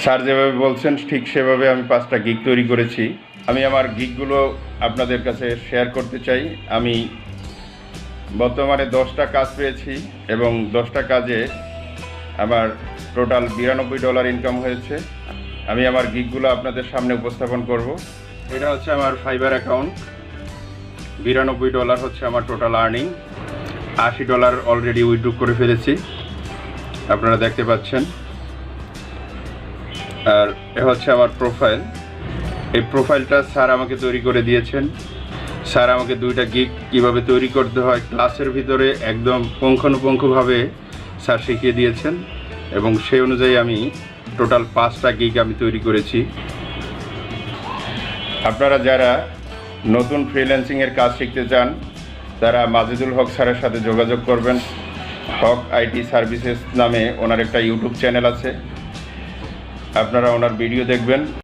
Sir যেভাবে বলছেন ঠিক সেভাবে আমি 5টা গিগ তৈরি করেছি। আমি আমার গিগগুলো আপনাদের কাছে শেয়ার করতে চাই। আমি বর্তমানে 10টা কাজ পেয়েছি এবং 10টা কাজে আমার টোটাল $92 ইনকাম হয়েছে। আমি আমার গিগগুলো আপনাদের সামনে উপস্থাপন করব। এটা হচ্ছে আমার ফাইবার অ্যাকাউন্ট। $92 হচ্ছে আমার টোটাল আর্নিং। $80 অলরেডি উইথড্র করে ফেলেছি, আপনারা দেখতে পাচ্ছেন। আর এ হচ্ছে আমার প্রোফাইল। এই প্রোফাইলটা স্যার আমাকে তৈরি করে দিয়েছেন। স্যার আমাকে 2টা গিগ কীভাবে তৈরি করতে হয় ক্লাসের ভিতরে একদম পুঙ্খানুপুঙ্খভাবে স্যার শিখিয়ে দিয়েছেন এবং সেই অনুযায়ী আমি টোটাল 5টা গিগ আমি তৈরি করেছি। আপনারা যারা নতুন ফ্রিল্যান্সিংয়ের কাজ শিখতে চান তারা মাজেদুল হক স্যারের সাথে যোগাযোগ করবেন। হক আইটি সার্ভিসেস নামে ওনার একটা ইউটিউব চ্যানেল আছে, আপনারা ওনার ভিডিও দেখবেন।